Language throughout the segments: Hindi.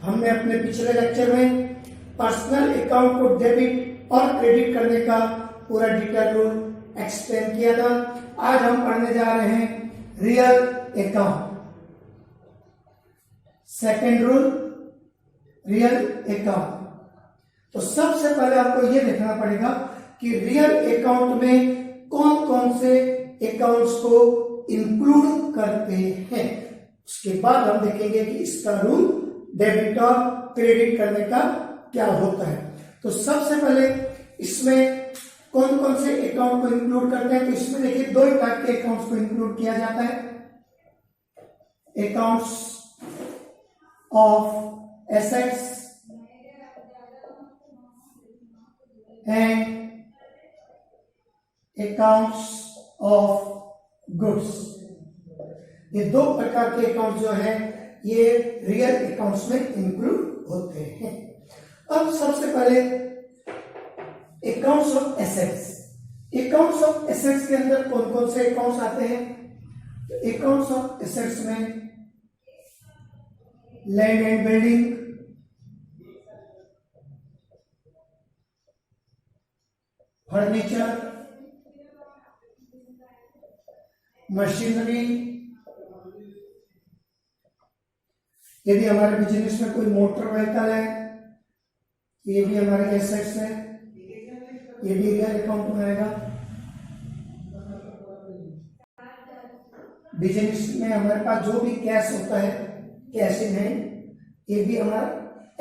हमने अपने पिछले लेक्चर में पर्सनल अकाउंट को डेबिट और क्रेडिट करने का पूरा डिटेल रूल एक्सप्लेन किया था। आज हम पढ़ने जा रहे हैं real account. Second rule real account. तो सबसे पहले आपको यह देखना पड़ेगा कि रियल अकाउंट में कौन कौन से अकाउंट्स को इंक्लूड करते हैं। उसके बाद हम देखेंगे कि इसका रूल डेबिट और क्रेडिट करने का क्या होता है। तो सबसे पहले इसमें कौन कौन से अकाउंट को इंक्लूड करते हैं। तो इसमें देखिए दो टाइप के अकाउंट्स को इंक्लूड किया जाता है, accounts of assets and accounts of goods. ये दो प्रकार के अकाउंट जो है ये रियल अकाउंट्स में इंक्लूड होते हैं। अब सबसे पहले accounts of assets. Accounts of assets के अंदर कौन कौन से अकाउंट्स आते हैं। तो अकाउंट्स ऑफ एसेट्स में land and building, furniture, machinery, यदि हमारे बिजनेस में कोई मोटर व्हीकल है ये भी हमारे एसेट्स है, ये भी रियल अकाउंट में आएगा। बिजनेस में हमारे पास जो भी कैश होता है, कैश इन हैंड, ये भी हमारा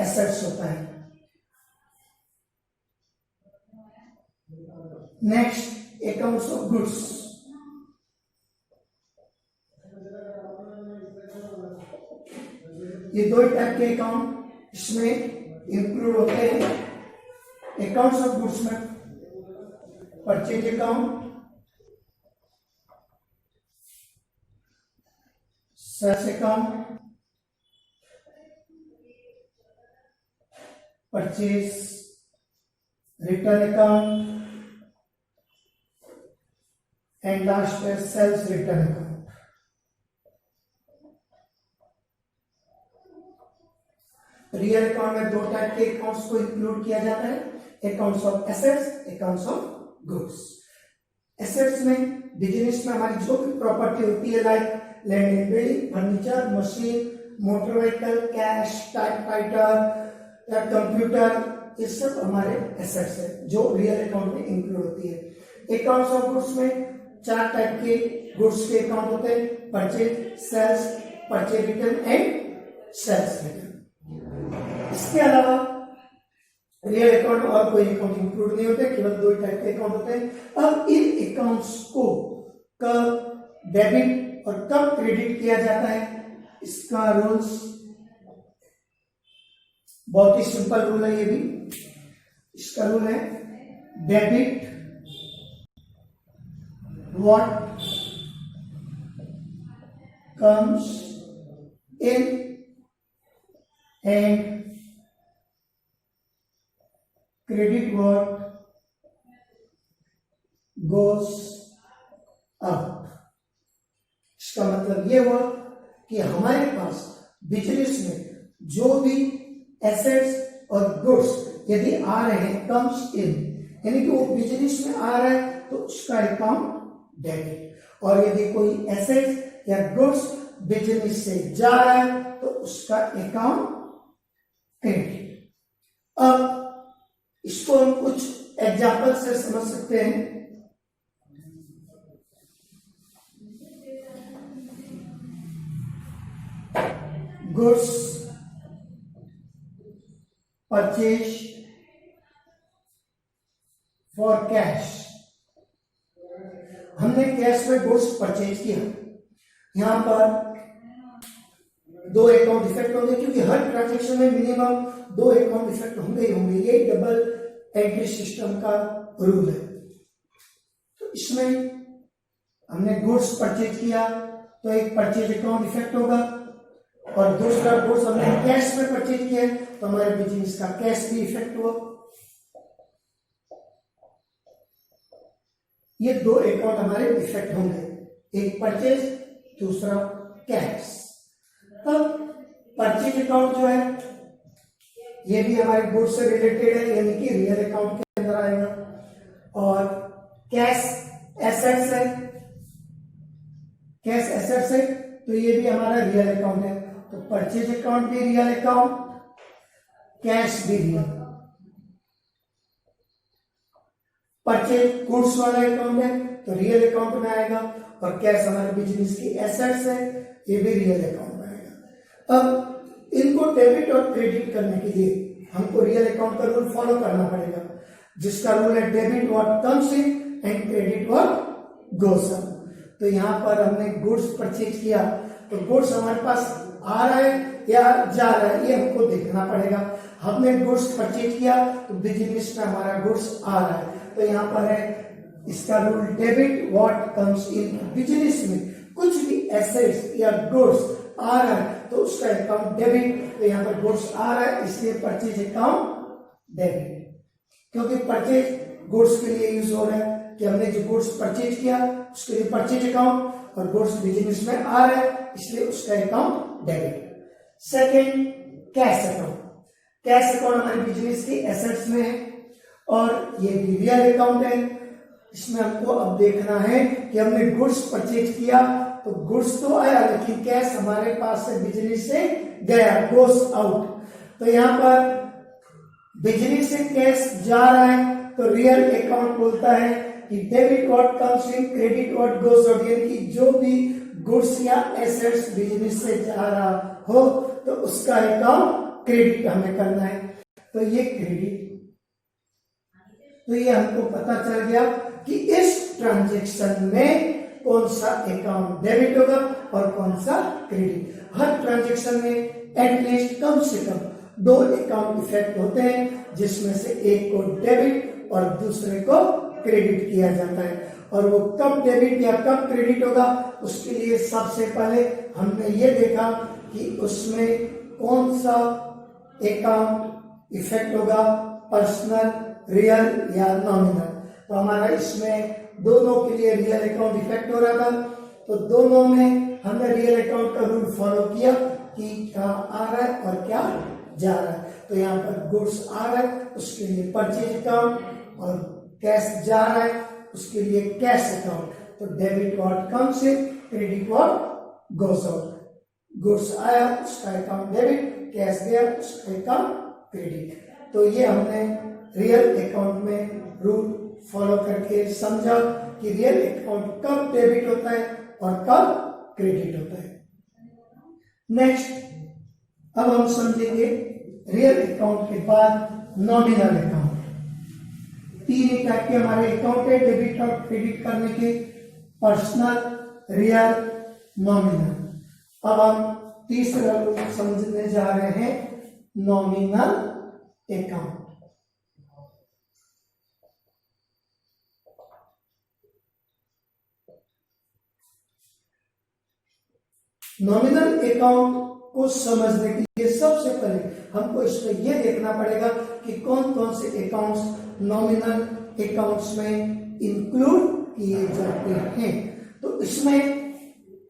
एसेट्स होता है। Next accounts of goods. ये दो टाइप के अकाउंट इसमें इंक्लूड होते हैं। अकाउंट्स ऑफ गुड्स में purchase account, sales account, purchase return account and last है sales return account. Real account में दो टाइप के अकाउंट्स को इंक्लूड किया जाता है, accounts of assets, accounts of goods. Assets में बिजनेस में हमारी जो भी प्रॉपर्टी होती है like land and building, furniture, machine, motor vehicle, cash, typewriter या कंप्यूटर, ये सब हमारे एसेट्स है जो रियल अकाउंट में इंक्लूड होती है। अकाउंट्स ऑफ गुड्स में चार टाइप के गुड्स के अकाउंट होते हैं, purchase, sales, purchase return and sales return. इसके अलावा रियल अकाउंट में और कोई अकाउंट इंक्लूड नहीं होते, केवल दो टाइप के अकाउंट होते हैं। अब इन अकाउंट्स को कब डेबिट और कब क्रेडिट किया जाता है, इसका रूल्स बहुत ही सिंपल रूल है। ये भी इसका रूल है debit what comes in and credit what goes up. इसका मतलब ये हुआ कि हमारे पास बिजनेस में जो भी एसेट्स और गुड्स यदि आ रहे हैं कम्स इन, यानी कि वो बिजनेस में आ रहा है तो उसका अकाउंट डेबिट, और यदि कोई एसेट्स या गुड्स बिजनेस से जा रहा है तो उसका अकाउंट क्रेडिट। अब इसको हम कुछ एग्जाम्पल से समझ सकते हैं। Goods purchase for cash. हमने कैश में गुड्स परचेज किया, यहां पर दो अकाउंट इफेक्ट होंगे क्योंकि हर ट्रांजेक्शन में मिनिमम दो अकाउंट इफेक्ट होंगे ही होंगे। ये डबल एंट्री सिस्टम का रूल है। तो इसमें हमने गुड्स परचेज किया तो एक परचेज अकाउंट इफेक्ट होगा, और दूसरा गुड्स हमने कैश में परचेज किया तो हमारे बिजनेस का कैश भी इफेक्ट हुआ। ये दो अकाउंट हमारे इफेक्ट होंगे, एक परचेज, दूसरा कैश। तब परचेज अकाउंट जो है ये भी हमारे गुड्स से रिलेटेड है, यानी कि रियल अकाउंट के अंदर आएगा। और कैश एसेट्स है, कैश एसेट्स है तो ये भी हमारा रियल अकाउंट है। तो परचेज अकाउंट भी रियल अकाउंट, कैश भी रियल। परचेज गुड्स वाला अकाउंट है तो रियल अकाउंट में आएगा, और कैश हमारे बिजनेस की एसेट्स है, ये भी रियल अकाउंट में आएगा। अब इनको डेबिट और क्रेडिट करने के लिए हमको रियल अकाउंट का रूल फॉलो करना पड़ेगा, जिसका रूल है debit what comes in and credit what goes out. तो यहाँ पर हमने गुड्स परचेज किया तो गुड्स हमारे पास आ रहा है या जा रहा है, ये हमको देखना पड़ेगा। हमने गुड्स परचेज किया तो बिजनेस में हमारा गुड्स आ रहा है, तो यहाँ पर है इसका rule debit what comes in. Business में कुछ भी एसेट्स या गुड्स आ रहा है तो उसका अकाउंट डेबिट, तो यहाँ पर गुड्स आ रहा है इसलिए परचेज अकाउंट डेबिट, क्योंकि परचेज गुड्स के लिए यूज हो रहा है कि हमने जो गुड्स परचेज किया उसके लिए परचेज अकाउंट, और गुड्स बिजनेस में आ रहा है इसलिए उसका account debit. Second, cash account. Cash account हमारे बिजनेस की एसेट्स में है और ये भी रियल अकाउंट है। इसमें हमको अब देखना है कि हमने गुड्स परचेज किया तो गुड्स तो आया, लेकिन कैश हमारे पास से बिजनेस से गया, गोस आउट। तो यहाँ पर बिजनेस से कैश जा रहा है तो रियल अकाउंट बोलता है कि debit what comes in, credit what goes out, यानी कि जो भी गुड्स या एसेट्स बिजनेस से जा रहा हो तो उसका अकाउंट क्रेडिट हमें करना है। तो ये क्रेडिट, तो ये हमको पता चल गया कि इस ट्रांजैक्शन में कौन सा अकाउंट डेबिट होगा और कौन सा क्रेडिट। हर ट्रांजैक्शन में एटलीस्ट कम से कम 2 अकाउंट इफेक्ट होते हैं, जिसमें से एक को डेबिट और दूसरे को क्रेडिट किया जाता है। और वो कब डेबिट या कब क्रेडिट होगा उसके लिए सबसे पहले हमने ये देखा कि उसमें कौन सा अकाउंट इफेक्ट होगा, पर्सनल, रियल या नॉमिनल। तो हमारा इसमें दोनों के लिए रियल अकाउंट इफेक्ट हो रहा था, तो दोनों में हमने रियल अकाउंट का रूल फॉलो किया कि क्या आ रहा है और क्या जा रहा है। तो यहाँ पर गुड्स आ रहा है उसके लिए परचेज अकाउंट, और कैश जा रहा है उसके लिए कैश अकाउंट। तो debit what comes in, credit what goes out. Goods आया उसका अकाउंट डेबिट, कैश गया उसका अकाउंट क्रेडिट। तो ये हमने रियल अकाउंट में रूल फॉलो करके समझा कि रियल अकाउंट कब डेबिट होता है और कब क्रेडिट होता है। नेक्स्ट, अब हम समझेंगे रियल अकाउंट के बाद नॉमिनल अकाउंट। 3 टाइप के हमारे अकाउंट है डेबिट और क्रेडिट करने के, पर्सनल, रियल, नॉमिनल। अब हम तीसरा रूल समझने जा रहे हैं, नॉमिनल अकाउंट। नॉमिनल अकाउंट को समझने के लिए सबसे पहले हमको इसमें यह देखना पड़ेगा कि कौन कौन से अकाउंट्स नॉमिनल अकाउंट्स में इंक्लूड किए जाते हैं। तो इसमें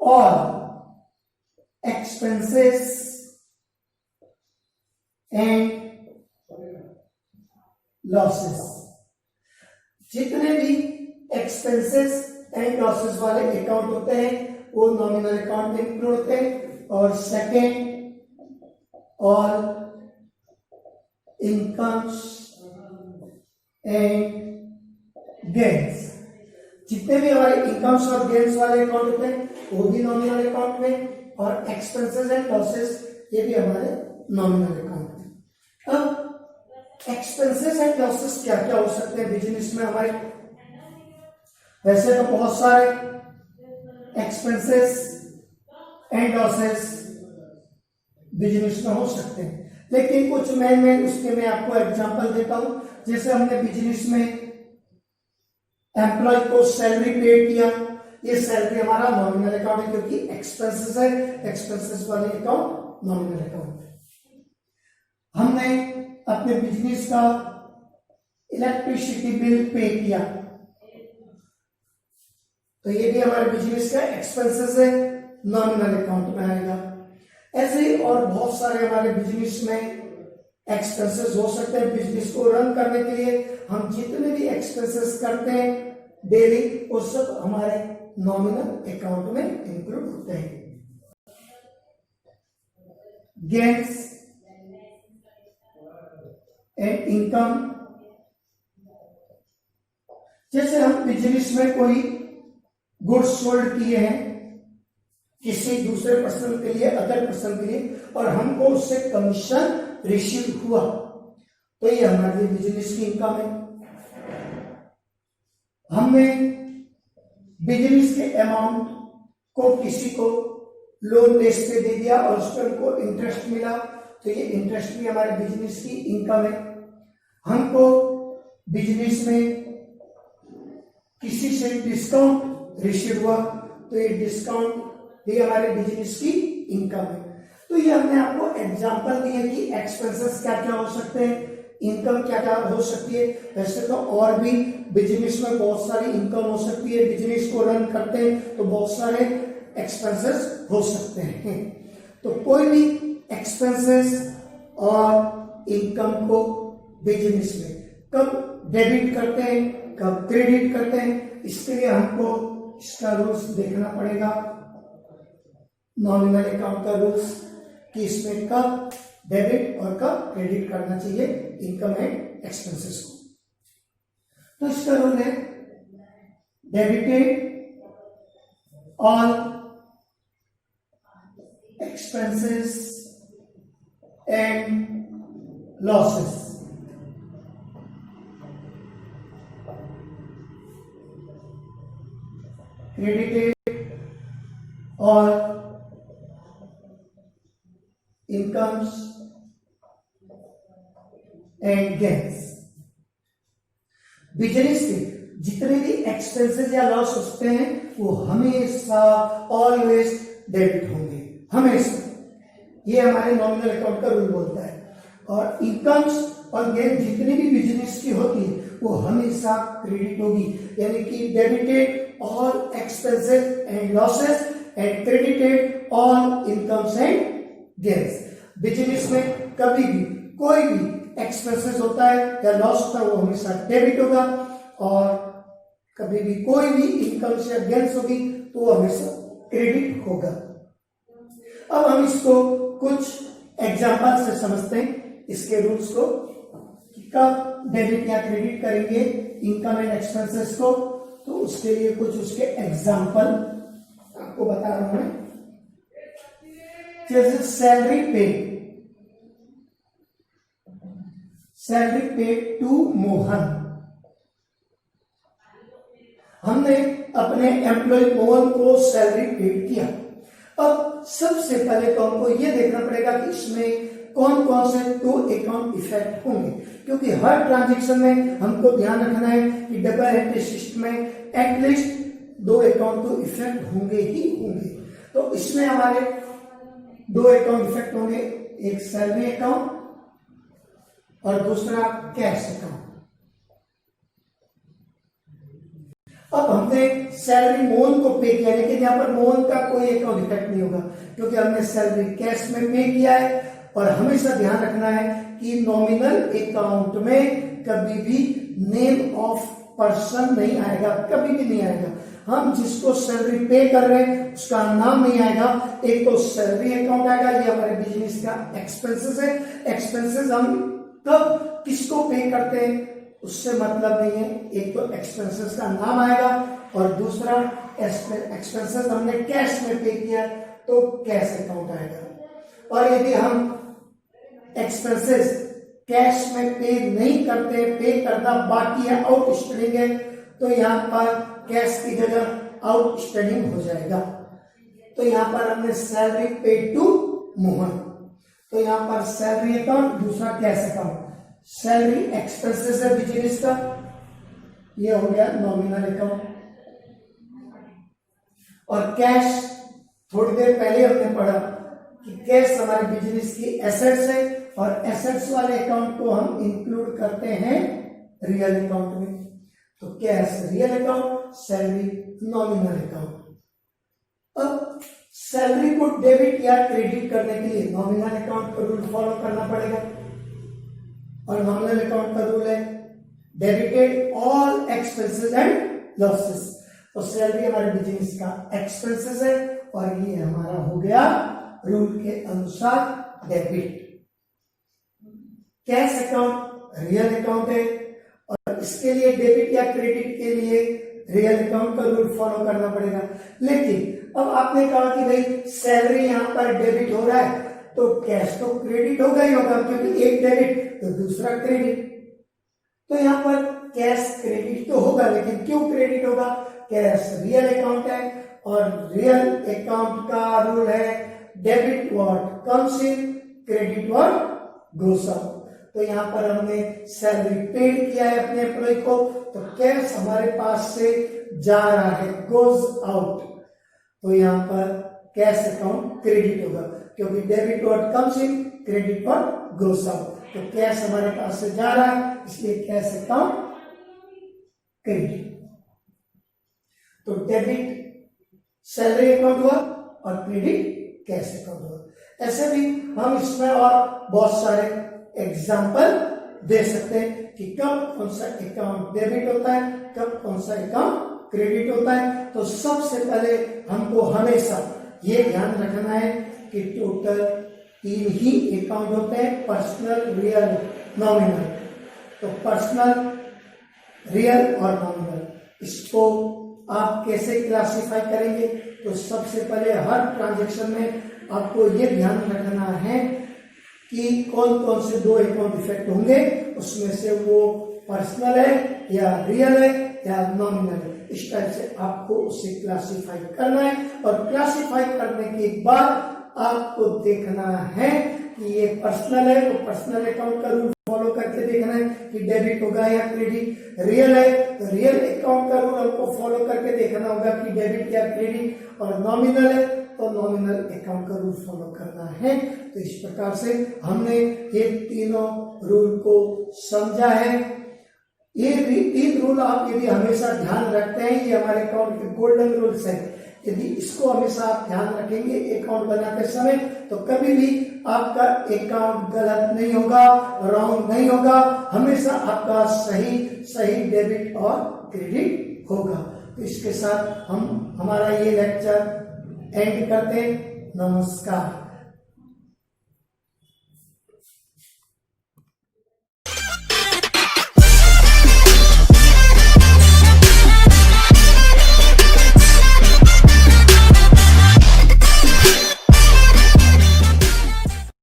ऑल एक्सपेंसेस एंड लॉसेस, जितने भी एक्सपेंसेस एंड लॉसेस वाले अकाउंट होते हैं वो नॉमिनल अकाउंट में इंक्लूड होते हैं। और second, all incomes and gains, जितने भी हमारे इनकम्स और गेन्स वाले अकाउंट होते हैं वो भी नॉमिनल अकाउंट में, और एक्सपेंसेस एंड लॉसेस ये भी हमारे नॉमिनल अकाउंट में। अब एक्सपेंसेस एंड लॉसेस क्या क्या हो सकते हैं बिजनेस में हमारे? वैसे तो बहुत सारे एक्सपेंसेस एंड लॉसेस बिजनेस में हो सकते हैं, लेकिन कुछ मेन उसके मैं आपको एग्जांपल देता हूं। जैसे हमने बिजनेस में एम्प्लॉय को सैलरी पे किया, ये सैलरी हमारा नॉमिनल अकाउंट है क्योंकि एक्सपेंसेस है, एक्सपेंसेस वाले अकाउंट नॉमिनल अकाउंट है। हमने अपने बिजनेस का इलेक्ट्रिसिटी बिल पे किया तो ये भी हमारे बिजनेस का एक्सपेंसेस है, नॉमिनल अकाउंट में आएगा। ऐसे ही और बहुत सारे हमारे बिजनेस में एक्सपेंसेस हो सकते हैं बिजनेस को रन करने के लिए। हम जितने भी एक्सपेंसेस करते हैं डेली वो सब हमारे नॉमिनल अकाउंट में इंक्लूड होते हैं। गेन्स एंड इनकम, जैसे हम बिजनेस में कोई गुड्स सोल्ड किए हैं किसी दूसरे पर्सन के लिए, अदर पर्सन के लिए, और हमको उससे कमीशन रिसीव हुआ तो ये हमारे लिए बिजनेस की इनकम है। हमने बिजनेस के अमाउंट को किसी को लोन बेस पे दे दिया और उस पर हमको इंटरेस्ट मिला तो ये इंटरेस्ट भी हमारे बिजनेस की इनकम है। हमको बिजनेस में किसी से डिस्काउंट रिसीव हुआ तो ये डिस्काउंट भी हमारे बिजनेस की इनकम है। तो ये हमने आपको एग्जांपल दिए कि एक्सपेंसेस क्या क्या हो सकते हैं, इनकम क्या क्या हो सकती है। वैसे तो और भी बिजनेस में बहुत सारी इनकम हो सकती है, बिजनेस को रन करते हैं तो बहुत सारे एक्सपेंसेस हो सकते हैं। तो कोई भी एक्सपेंसेस और इनकम को बिजनेस में कब डेबिट करते हैं, कब क्रेडिट करते हैं, इसके लिए हमको इसका रूल्स देखना पड़ेगा, नॉमिनल अकाउंट का रूल्स, कि इसमें कब डेबिट और कब क्रेडिट करना चाहिए इनकम एंड एक्सपेंसेस को। तो इसका रूल है debited all expenses and losses, credited all incomes and gains। Business के जितने भी एक्सपेंसेस या लॉस होते हैं वो हमेशा ऑलवेज डेबिट होंगे, हमेशा। ये हमारे नॉमिनल अकाउंट का रूल बोलता है। और इनकम्स और गेन जितनी भी बिजनेस की होती है वो हमेशा क्रेडिट होगी, यानी कि debited all expenses and losses and credited all incomes and gains। Business में कभी भी कोई भी एक्सपेंसेस होता है या लॉस होता है वो हमेशा डेबिट होगा, और कभी भी कोई भी इनकम या गेन्स होगी तो वो हमेशा क्रेडिट होगा। अब हम इसको कुछ एग्जांपल से समझते हैं इसके रूल्स को, कि कब डेबिट या क्रेडिट करेंगे इनकम एंड एक्सपेंसेस को। तो उसके लिए कुछ उसके एग्जाम्पल आपको बता रहा हूं मैं। जैसे सैलरी पेड टू मोहन, हमने अपने एम्प्लॉय मोहन को सैलरी पेड किया। अब सबसे पहले तो हमको यह देखना पड़ेगा कि इसमें कौन कौन से दो अकाउंट इफेक्ट होंगे, क्योंकि हर ट्रांजैक्शन में हमको ध्यान रखना है कि डबल एंट्री सिस्टम में एटलीस्ट दो अकाउंट तो इफेक्ट होंगे ही होंगे। तो इसमें हमारे दो अकाउंट इफेक्ट होंगे, एक सैलरी अकाउंट और दूसरा कैश अकाउंट। अब हमने सैलरी मोहन को पे किया, लेकिन यहाँ पर मोहन का कोई अकाउंट इफेक्ट नहीं होगा क्योंकि हमने सैलरी कैश में पे किया है। और हमेशा ध्यान रखना है कि नॉमिनल अकाउंट में कभी भी नेम ऑफ पर्सन नहीं आएगा, कभी भी नहीं आएगा। हम जिसको सैलरी पे कर रहे हैं उसका नाम नहीं आएगा। एक तो सैलरी अकाउंट आएगा, ये हमारे बिजनेस का एक्सपेंसेस है। एक्सपेंसेस हम कब किसको पे करते हैं उससे मतलब नहीं है। एक तो एक्सपेंसेस का नाम आएगा और दूसरा एक्सपेंसेस हमने कैश में पे किया तो कैश अकाउंट आएगा। और यदि हम एक्सपेंसेस कैश में पे नहीं करते, पे करना बाकी है, आउटस्टैंडिंग है, तो यहां पर कैश की जगह आउटस्टैंडिंग हो जाएगा। तो यहां पर हमने सैलरी पेड टू मोहन, तो यहां पर सैलरी अकाउंट, दूसरा कैश अकाउंट। सैलरी एक्सपेंसेस है बिजनेस का, ये हो गया नॉमिनल अकाउंट। और कैश थोड़ी देर पहले हमने पढ़ा कि कैश हमारे बिजनेस की एसेट्स है और एसेट्स वाले अकाउंट को हम इंक्लूड करते हैं रियल अकाउंट में। तो cash real account, salary nominal account. अब सैलरी को डेबिट या क्रेडिट करने के लिए नॉमिनल अकाउंट का रूल फॉलो करना पड़ेगा। और नॉमिनल अकाउंट का रूल है debited all expenses and losses. तो सैलरी हमारे बिजनेस का एक्सपेंसेस है और ये हमारा हो गया रूल के अनुसार debit. Cash account real account है और इसके लिए डेबिट या क्रेडिट के लिए रियल अकाउंट का रूल फॉलो करना पड़ेगा। लेकिन अब आपने कहा कि भाई सैलरी यहां पर डेबिट हो रहा है तो कैश तो क्रेडिट होगा ही होगा, क्योंकि एक डेबिट तो दूसरा क्रेडिट। तो यहां पर कैश क्रेडिट तो होगा, लेकिन क्यों क्रेडिट होगा? कैश रियल अकाउंट है और रियल अकाउंट का रूल है debit what comes in, credit what goes out. तो यहां पर हमने सैलरी पेड किया है अपने एम्प्लॉय को, तो कैश हमारे पास से जा रहा है, गोज आउट। तो यहां पर कैश अकाउंट क्रेडिट होगा, क्योंकि debit what comes in, credit what goes out. तो कैश हमारे पास से जा रहा है, इसलिए कैश अकाउंट क्रेडिट। तो डेबिट सैलरी अकाउंट हुआ और क्रेडिट कैश अकाउंट हुआ। ऐसे भी हम इसमें और बहुत सारे एग्जाम्पल दे सकते हैं कि कब कौन सा अकाउंट डेबिट होता है, कब कौन सा अकाउंट क्रेडिट होता है। तो सबसे पहले हमको हमेशा ये ध्यान रखना है कि टोटल 3 ही अकाउंट होते हैं, पर्सनल, रियल, नॉमिनल। तो पर्सनल, रियल और नॉमिनल, इसको आप कैसे क्लासिफाई करेंगे? तो सबसे पहले हर ट्रांजैक्शन में आपको ये ध्यान रखना है कि कौन कौन से 2 अकाउंट इफेक्ट होंगे, उसमें से वो पर्सनल है या रियल है या नॉमिनल है। इस टाइप से आपको उसे क्लासिफाई करना है और क्लासिफाई करने के बाद आपको देखना है कि ये पर्सनल है तो पर्सनल अकाउंट का रूल फॉलो करके देखना है कि डेबिट होगा या क्रेडिट। रियल है तो रियल अकाउंट का रूल आपको फॉलो करके देखना होगा कि डेबिट या क्रेडिट। और नॉमिनल है तो नॉमिनल अकाउंट का रूल फॉलो करना है। तो इस प्रकार से हमने ये तीनों रूल को समझा है। ये 3 रूल आप यदि हमेशा ध्यान रखते हैं, ये हमारे अकाउंट के गोल्डन रूल्स हैं। यदि इसको हमेशा आप ध्यान रखेंगे अकाउंट बनाते समय, तो कभी भी आपका अकाउंट गलत नहीं होगा, रॉन्ग नहीं होगा, हमेशा आपका सही डेबिट और क्रेडिट होगा। तो इसके साथ हम हमारा ये लेक्चर एंड करते हैं। नमस्कार।